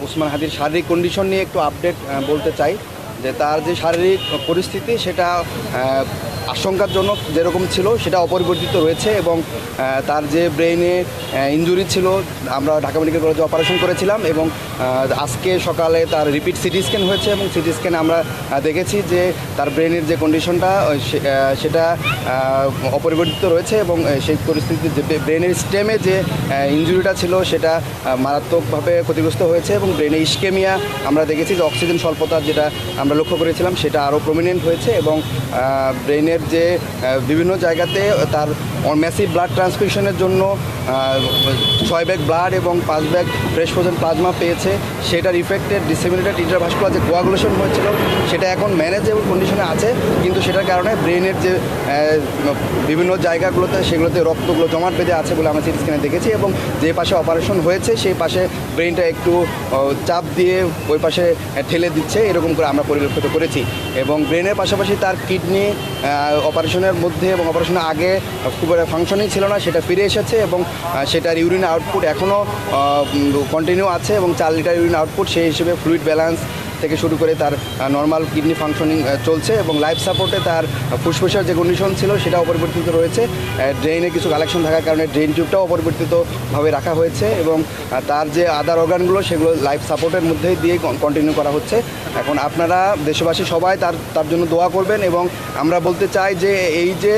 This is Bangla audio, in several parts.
ওসমান হাদির শারীরিক কন্ডিশন নিয়ে একটু আপডেট বলতে চাই যে তার যে শারীরিক পরিস্থিতি সেটা আশঙ্কাজনক যেরকম ছিল সেটা অপরিবর্তিত রয়েছে এবং তার যে ব্রেইনে ইনজুরি ছিল আমরা ঢাকা মেডিকেল কলেজে অপারেশন করেছিলাম এবং আজকে সকালে তার রিপিট সিটি স্ক্যান হয়েছে এবং সিটি স্ক্যানে আমরা দেখেছি যে তার ব্রেনের যে কন্ডিশনটা সেটা অপরিবর্তিত রয়েছে এবং সেই পরিস্থিতি যে ব্রেনের স্টেমে যে ইনজুরিটা ছিল সেটা মারাত্মকভাবে ক্ষতিগ্রস্ত হয়েছে এবং ব্রেনে ইস্কেমিয়া আমরা দেখেছি যে অক্সিজেন স্বল্পতা যেটা আমরা লক্ষ্য করেছিলাম সেটা আরও প্রমিনেন্ট হয়েছে এবং ব্রেনের যে বিভিন্ন জায়গাতে তার ম্যাসিভ ব্লাড ট্রান্সফিউশনের জন্য 6 ব্যাগ ব্লাড এবং 5 ব্যাগ ফ্রেশ ফ্রোজেন প্লাজমা পেয়েছে সেটার ইফেক্টেড ডিসেমিনেটেড ইন্ট্রাভাস্কুলার যে কোয়াগুলেশন হয়েছিল সেটা এখন ম্যানেজেবল কন্ডিশনে আছে কিন্তু সেটার কারণে ব্রেনের যে বিভিন্ন জায়গাগুলোতে সেগুলোতে রক্তগুলো জমাট বেঁধে আছে বলে আমরা সিটি স্ক্যানে দেখেছি এবং যে পাশে অপারেশন হয়েছে সেই পাশে ব্রেনটা একটু চাপ দিয়ে ওই পাশে ঠেলে দিচ্ছে এরকম করে আমরা পরিলক্ষিত করেছি এবং ব্রেনের পাশাপাশি তার কিডনি অপারেশনের মধ্যে এবং অপারেশনের আগে খুব ফাংশনিং ছিল না সেটা ফিরে এসেছে এবং সেটার ইউরিন আউটপুট এখনও কন্টিনিউ আছে এবং 4 লিটার ইউরিন আউটপুট সেই হিসেবে ফ্লুইড ব্যালেন্স থেকে শুরু করে তার নর্মাল কিডনি ফাংশনিং চলছে এবং লাইফ সাপোর্টে তার ফুসফুসের যে কন্ডিশন ছিল সেটা অপরিবর্তিত রয়েছে ড্রেনে কিছু কালেকশন থাকার কারণে ড্রেন টিউবটাও অপরিবর্তিতভাবে রাখা হয়েছে এবং তার যে আদার অর্গানগুলো সেগুলো লাইফ সাপোর্টের মধ্যেই দিয়ে কন্টিনিউ করা হচ্ছে এখন আপনারা দেশবাসী সবাই তার জন্য দোয়া করবেন এবং আমরা বলতে চাই যে এই যে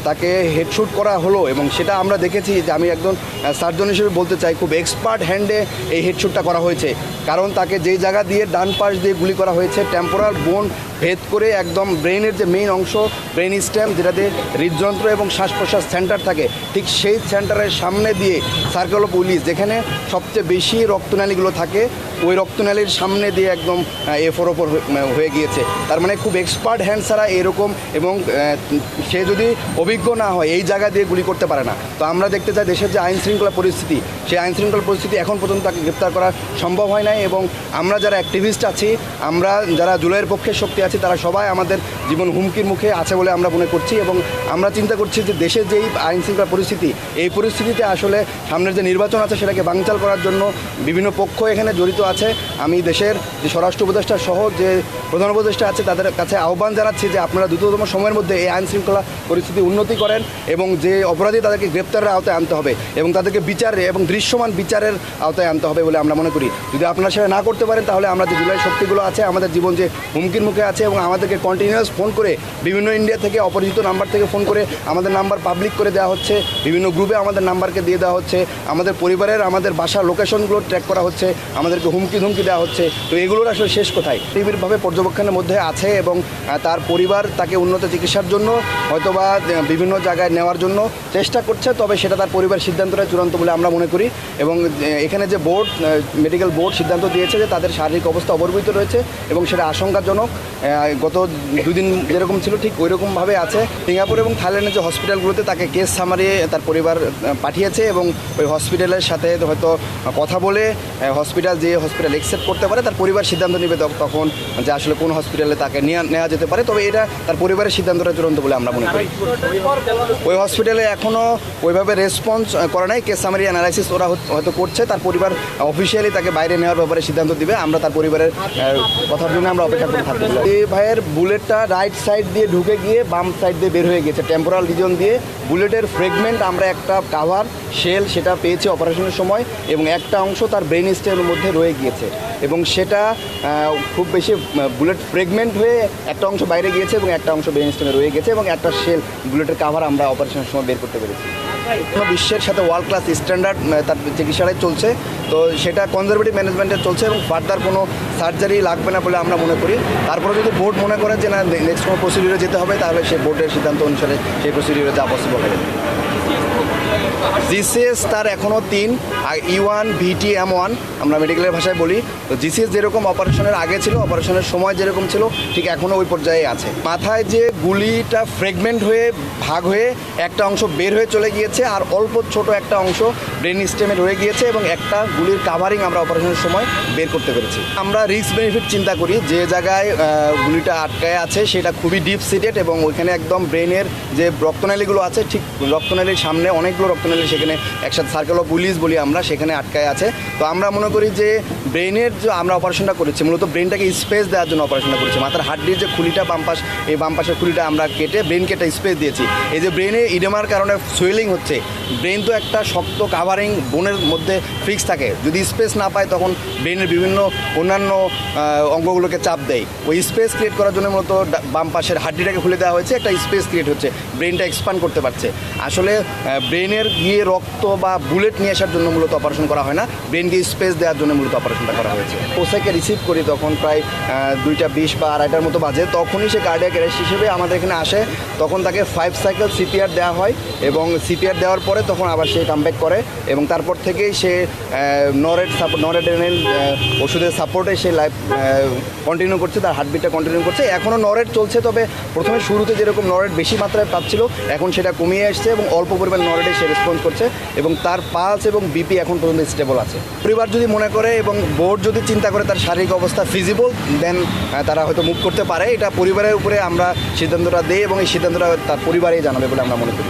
তাকে হেডশুট করা হলো এবং সেটা আমরা দেখেছি যে আমি একজন সার্জন হিসেবে বলতে চাই খুব এক্সপার্ট হ্যান্ডে এই হেডশুটটা করা হয়েছে কারণ তাকে যেই জায়গা দিয়ে ডান পাশ দিয়ে গুলি করা হয়েছে টেম্পোরাল বোন ভেদ করে একদম ব্রেনের যে মেইন অংশ ব্রেন স্টেম যেটাতে হৃদযন্ত্র এবং শ্বাস প্রশ্বাস সেন্টার থাকে ঠিক সেই সেন্টারের সামনে দিয়ে সার্কেল অফ উইলিস যেখানে সবচেয়ে বেশি রক্তনালীগুলো থাকে ওই রক্তনালীর সামনে দিয়ে একদম এফোর ওপর হয়ে গিয়েছে তার মানে খুব এক্সপার্ট হ্যান্ড ছাড়া এরকম এবং সে যদি অভিজ্ঞ না হয় এই জায়গা দিয়ে গুলি করতে পারে না তো আমরা দেখতে চাই দেশের যে আইন শৃঙ্খলা পরিস্থিতি সেই আইন শৃঙ্খলা পরিস্থিতি এখন পর্যন্ত তাকে গ্রেপ্তার করা সম্ভব হয় নাই এবং আমরা যারা অ্যাক্টিভিস্ট আছি আমরা যারা জুলাইয়ের পক্ষে শক্তি আছি তারা সবাই আমাদের জীবন হুমকির মুখে আছে বলে আমরা মনে করছি এবং আমরা চিন্তা করছি যে দেশের যেই আইন শৃঙ্খলা পরিস্থিতি এই পরিস্থিতিতে আসলে সামনের যে নির্বাচন আছে সেটাকে বানচাল করার জন্য বিভিন্ন পক্ষ এখানে জড়িত আছে আমি দেশের যে স্বরাষ্ট্র উপদেষ্টা সহ যে প্রধান উপদেষ্টা আছে তাদের কাছে আহ্বান জানাচ্ছি যে আপনারা দ্রুততম সময়ের মধ্যে এই আইন শৃঙ্খলা পরিস্থিতি উন্নতি করেন এবং যে অপরাধী তাদেরকে গ্রেপ্তারের আওতায় আনতে হবে এবং তাদেরকে বিচারে এবং দৃশ্যমান বিচারের আওতায় আনতে হবে বলে আমরা মনে করি যদি আপনারা সেটা না করতে পারেন তাহলে আমরা যে জুলাই শক্তিগুলো আছে আমাদের জীবন যে হুমকির মুখে আছে এবং আমাদেরকে কন্টিনিউয়াস ফোন করে বিভিন্ন ইন্ডিয়া থেকে অপরিচিত নাম্বার থেকে ফোন করে আমাদের নাম্বার পাবলিক করে দেওয়া হচ্ছে বিভিন্ন গ্রুপে আমাদের নাম্বারকে দিয়ে দেওয়া হচ্ছে আমাদের পরিবারের আমাদের বাসার লোকেশনগুলো ট্র্যাক করা হচ্ছে আমাদেরকে হুমকি দেওয়া হচ্ছে তো এগুলোর আসলে শেষ কোথায় তীব্রভাবে পর্যবেক্ষণের মধ্যে আছে এবং তার পরিবার তাকে উন্নত চিকিৎসার জন্য হয়তোবা বিভিন্ন জায়গায় নেওয়ার জন্য চেষ্টা করছে তবে সেটা তার পরিবার সিদ্ধান্তটা চূড়ান্ত বলে আমরা মনে করি এবং এখানে যে বোর্ড মেডিকেল বোর্ড সিদ্ধান্ত দিয়েছে যে তাদের শারীরিক অবস্থা অবর্বিত রয়েছে এবং সেটা আশঙ্কাজনক গত 2 দিন যেরকম ছিল ঠিক ওই রকমভাবে আছে সিঙ্গাপুর এবং থাইল্যান্ডের যে হসপিটালগুলোতে তাকে কেস সামারি তার পরিবার পাঠিয়েছে এবং ওই হসপিটালের সাথে হয়তো কথা বলে হসপিটাল অ্যাকসেপ্ট করতে পারে তার পরিবার সিদ্ধান্ত নেবে তখন যে আসলে কোন হসপিটালে তাকে নেওয়া যেতে পারে তবে এটা তার পরিবারের সিদ্ধান্তটা চূড়ান্ত বলে আমরা মনে করি ওই হসপিটালে এখনও ওইভাবে রেসপন্স করা নাই কেস সামারি অ্যানালাইসিস ওরা হয়তো করছে তার পরিবার অফিসিয়ালি তাকে বাইরে নেওয়ার ব্যাপারে সিদ্ধান্ত দিবে আমরা তার পরিবারের কথার জন্য আমরা অপেক্ষা করে থাকবো এই ভাইয়ের বুলেটটা রাইট সাইড দিয়ে ঢুকে গিয়ে বাম সাইড দিয়ে বের হয়ে গেছে টেম্পোরাল রিজন দিয়ে বুলেটের ফ্রেগমেন্ট আমরা একটা কাভার শেল সেটা পেয়েছি অপারেশনের সময় এবং একটা অংশ তার ব্রেন স্টেমের মধ্যে রয়ে গিয়েছে এবং সেটা খুব বেশি বুলেট ফ্রেগমেন্ট হয়ে একটা অংশ বাইরে গিয়েছে এবং একটা অংশ ব্রেন স্টেমে রয়ে গেছে এবং একটা শেল বুলেটের কাভার আমরা অপারেশনের সময় বের করতে পেরেছি বিশ্বের সাথে ওয়ার্ল্ড ক্লাস স্ট্যান্ডার্ড তার চিকিৎসাটাই চলছে তো সেটা কনজারভেটিভ ম্যানেজমেন্টে চলছে এবং ফার্দার কোনো সার্জারি লাগবে না বলে আমরা মনে করি তারপরে যদি বোর্ড মনে করে যে না নেক্সট কোনো প্রসিডিউরে যেতে হবে তাহলে সেই বোর্ডের সিদ্ধান্ত অনুসারে সেই প্রসিডিউরে যা পসিবল হবে জিসিএস তার এখনও 3 E1 VT M1 আমরা মেডিকেলের ভাষায় বলি তো জিসিএস যেরকম অপারেশনের আগে ছিল অপারেশনের সময় যেরকম ছিল ঠিক এখনও ওই পর্যায়ে আছে মাথায় যে গুলিটা ফ্রেগমেন্ট হয়ে ভাগ হয়ে একটা অংশ বের হয়ে চলে গিয়েছে আর অল্প ছোট একটা অংশ ব্রেন স্টেমে রয়ে গিয়েছে এবং একটা গুলির কাভারিং আমরা অপারেশনের সময় বের করতে পেরেছি। আমরা রিস্ক বেনিফিট চিন্তা করি, যে জায়গায় গুলিটা আটকায় আছে সেটা খুবই ডিপ সিটেড এবং ওইখানে একদম ব্রেনের যে রক্তনালীগুলো আছে, ঠিক রক্তনালীর সামনে অনেকগুলো রক্তনালী সেখানে একসাথে সার্কেল অফ উইলিস বলি আমরা, সেখানে আটকায় আছে। তো আমরা মনে করি যে ব্রেনের যে আমরা অপারেশনটা করেছি মূলত ব্রেনটাকে স্পেস দেওয়ার জন্য অপারেশনটা করেছি। মাথার হাড্ডির যে খুলিটা বামপাশ, এই বামপাশের খুলিটা আমরা কেটে ব্রেনকে একটা স্পেস দিয়েছি। এই যে ব্রেনে ইডেমার কারণে সোয়েলিং হচ্ছে, ব্রেন তো একটা শক্ত কাভারিং বোনের মধ্যে ফিক্স থাকে, যদি স্পেস না পায় তখন ব্রেনের বিভিন্ন অন্যান্য অঙ্গগুলোকে চাপ দেয়। ওই স্পেস ক্রিয়েট করার জন্য মূলত বাম পাশের হাড্ডিটাকে খুলে দেওয়া হয়েছে, একটা স্পেস ক্রিয়েট হচ্ছে, ব্রেনটা এক্সপ্যান্ড করতে পারছে। আসলে ব্রেনের গিয়ে রক্ত বা বুলেট নিয়ে আসার জন্য মূলত অপারেশন করা হয় না, ব্রেনকে স্পেস দেওয়ার জন্য মূলত অপারেশনটা করা হয়েছে। ওসাইকে রিসিভ করি তখন প্রায় 2:20 বা 2:30টার মতো বাজে, তখনই সে কার্ডিয়াক অ্যারেস্ট হিসেবে আমাদের এখানে আসে। তখন তাকে 5 সাইকেল সিপিআর দেওয়া হয় এবং সিপিআর দেওয়ার পরে তখন আবার সে কামব্যাক করে এবং তারপর থেকেই সে নরেড্রেনালিন ওষুধের সাপোর্টে সে লাইফ কন্টিনিউ করছে, তার হার্টবিটটা কন্টিনিউ করছে। এখনও নরেড চলছে, তবে প্রথমে শুরুতে যেরকম নরেড বেশি মাত্রায় পাচ্ছিল এখন সেটা কমিয়ে আসছে এবং অল্প পরিমাণ নরেডে সে রেসপন্স করছে এবং তার পালস এবং বিপি এখন পর্যন্ত স্টেবল আছে। পরিবার যদি মনে করে এবং বোর্ড যদি চিন্তা করে তার শারীরিক অবস্থা ফিজিবল, দেন তারা হয়তো মুভ করতে পারে। এটা পরিবারের উপরে আমরা সিদ্ধান্তটা দিই এবং এই সিদ্ধান্তটা তার পরিবারেই জানাবে বলে আমরা মনে করি।